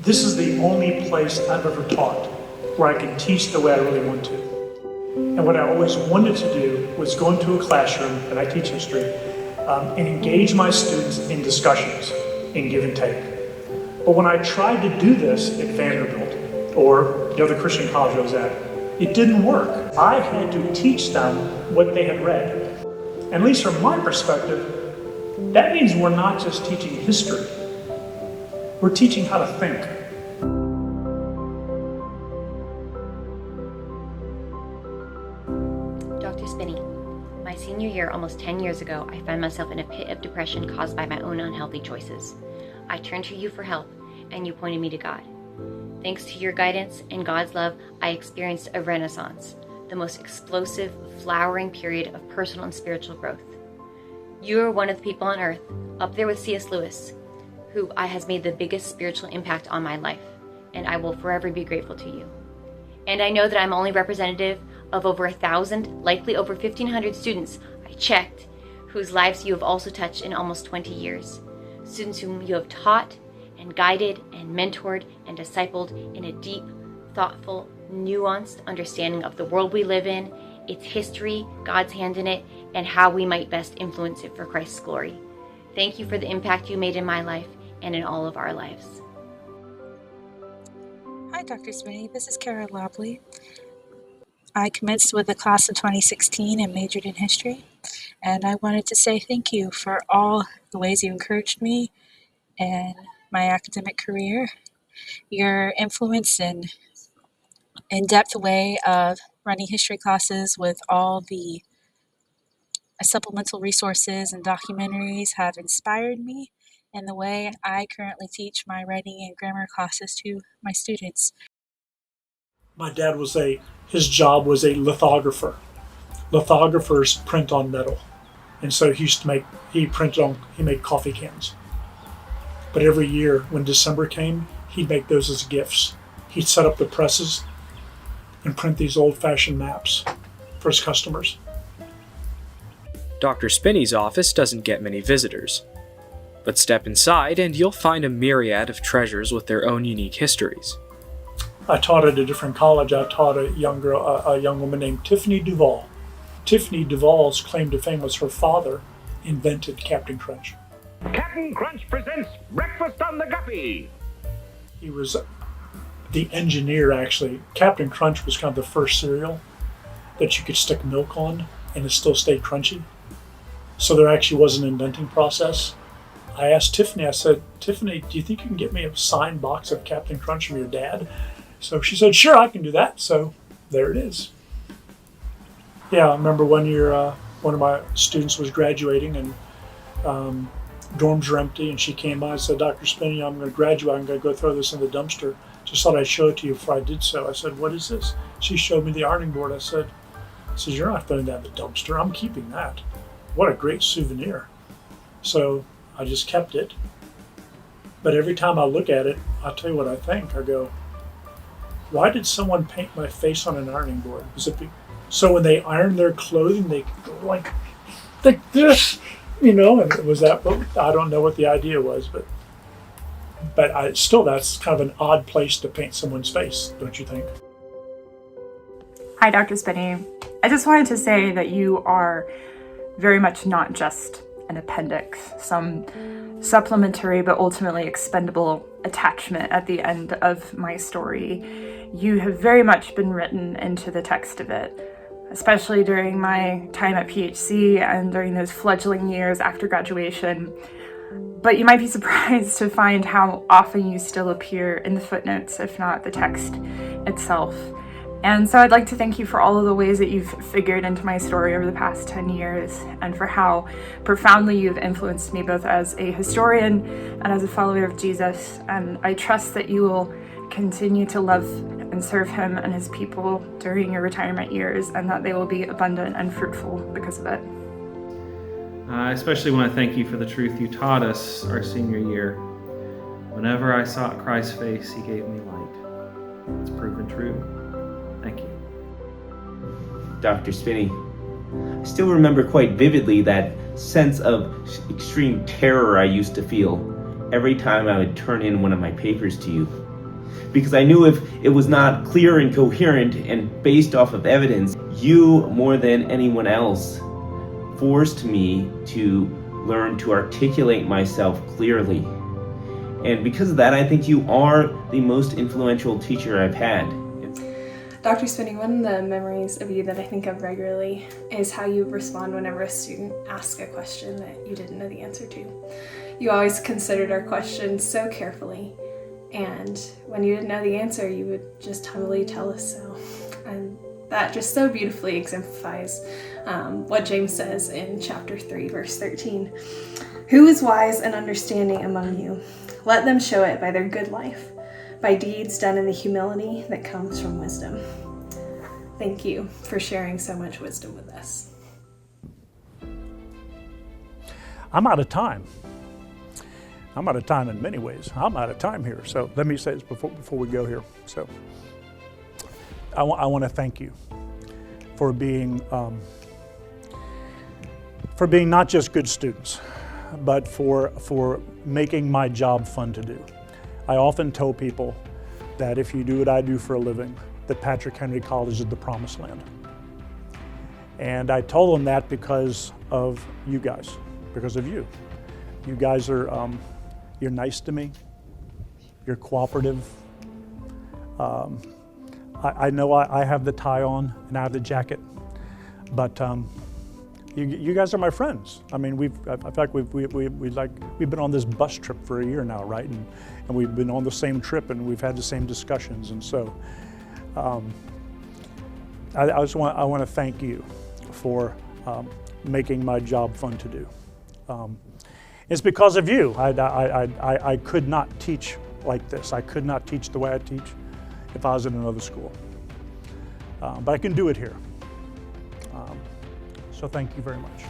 This is the only place I've ever taught where I can teach the way I really want to. And what I always wanted to do was go into a classroom, and I teach history, and engage my students in discussions, in give and take. But when I tried to do this at Vanderbilt, or the other Christian college I was at, it didn't work. I had to teach them what they had read. And at least from my perspective, that means we're not just teaching history. We're teaching how to think. Dr. Spinney, my senior year, almost 10 years ago, I found myself in a pit of depression caused by my own unhealthy choices. I turned to you for help, and you pointed me to God. Thanks to your guidance and God's love, I experienced a renaissance, the most explosive, flowering period of personal and spiritual growth. You are one of the people on earth, up there with C.S. Lewis, who has made the biggest spiritual impact on my life, and I will forever be grateful to you. And I know that I'm only representative of over 1,000, likely over 1,500 students I checked, whose lives you have also touched in almost 20 years. Students whom you have taught and guided and mentored and discipled in a deep, thoughtful, nuanced understanding of the world we live in, its history, God's hand in it, and how we might best influence it for Christ's glory. Thank you for the impact you made in my life and in all of our lives. Hi, Dr. Spinney. This is Kara Lobley. I commenced with the class of 2016 and majored in history. And I wanted to say thank you for all the ways you encouraged me in my academic career. Your influence and in-depth way of running history classes with all the supplemental resources and documentaries have inspired me in the way I currently teach my writing and grammar classes to my students. My dad his job was a lithographer. Lithographers print on metal. And so he made coffee cans. But every year when December came, he'd make those as gifts. He'd set up the presses and print these old-fashioned maps for his customers. Dr. Spinney's office doesn't get many visitors. But step inside and you'll find a myriad of treasures with their own unique histories. I taught at a different college. I taught a young woman named Tiffany Duvall. Tiffany Duvall's claim to fame was her father invented Captain Crunch. Captain Crunch presents Breakfast on the Guppy. He was the engineer, actually. Captain Crunch was kind of the first cereal that you could stick milk on and it still stayed crunchy. So there actually was an inventing process. I asked Tiffany, I said, Tiffany, do you think you can get me a signed box of Captain Crunch from your dad? So she said, sure, I can do that. So there it is. Yeah, I remember one year, one of my students was graduating and dorms were empty, and she came by and said, Dr. Spinney, I'm going to graduate. I'm going to go throw this in the dumpster. Just thought I'd show it to you before I did so. I said, what is this? She showed me the ironing board. I said, you're not throwing that in the dumpster. I'm keeping that. What a great souvenir. So I just kept it. But every time I look at it, I'll tell you what I think. I go, why did someone paint my face on an ironing board? So when they iron their clothing, they go like this, and it was that. I don't know what the idea was, but that's kind of an odd place to paint someone's face, don't you think? Hi, Dr. Spinney. I just wanted to say that you are very much not just an appendix, some supplementary but ultimately expendable attachment at the end of my story. You have very much been written into the text of it, especially during my time at PHC and during those fledgling years after graduation. But you might be surprised to find how often you still appear in the footnotes, if not the text itself. And so I'd like to thank you for all of the ways that you've figured into my story over the past 10 years and for how profoundly you've influenced me both as a historian and as a follower of Jesus. And I trust that you will continue to love and serve him and his people during your retirement years, and that they will be abundant and fruitful because of it. I especially want to thank you for the truth you taught us our senior year. Whenever I sought Christ's face, he gave me light. It's proven true. Thank you. Dr. Spinney, I still remember quite vividly that sense of extreme terror I used to feel every time I would turn in one of my papers to you. Because I knew if it was not clear and coherent and based off of evidence, you, more than anyone else, forced me to learn to articulate myself clearly. And because of that, I think you are the most influential teacher I've had. Dr. Spinney, one of the memories of you that I think of regularly is how you respond whenever a student asks a question that you didn't know the answer to. You always considered our questions so carefully, and when you didn't know the answer, you would just humbly tell us so. And that just so beautifully exemplifies what James says in chapter 3, verse 13. Who is wise and understanding among you? Let them show it by their good life, by deeds done in the humility that comes from wisdom. Thank you for sharing so much wisdom with us. I'm out of time. I'm out of time in many ways. I'm out of time here. So let me say this before we go here. So I want to thank you for being not just good students, but for making my job fun to do. I often tell people that if you do what I do for a living, that Patrick Henry College is the promised land. And I told them that because of you guys, because of you. You guys are, you're nice to me, you're cooperative. I know I have the tie on and I have the jacket, but you guys are my friends. I mean, we've been on this bus trip for a year now, right? And we've been on the same trip and we've had the same discussions. And so, I want to thank you for making my job fun to do. It's because of you. I could not teach like this. I could not teach the way I teach if I was in another school. But I can do it here. So thank you very much.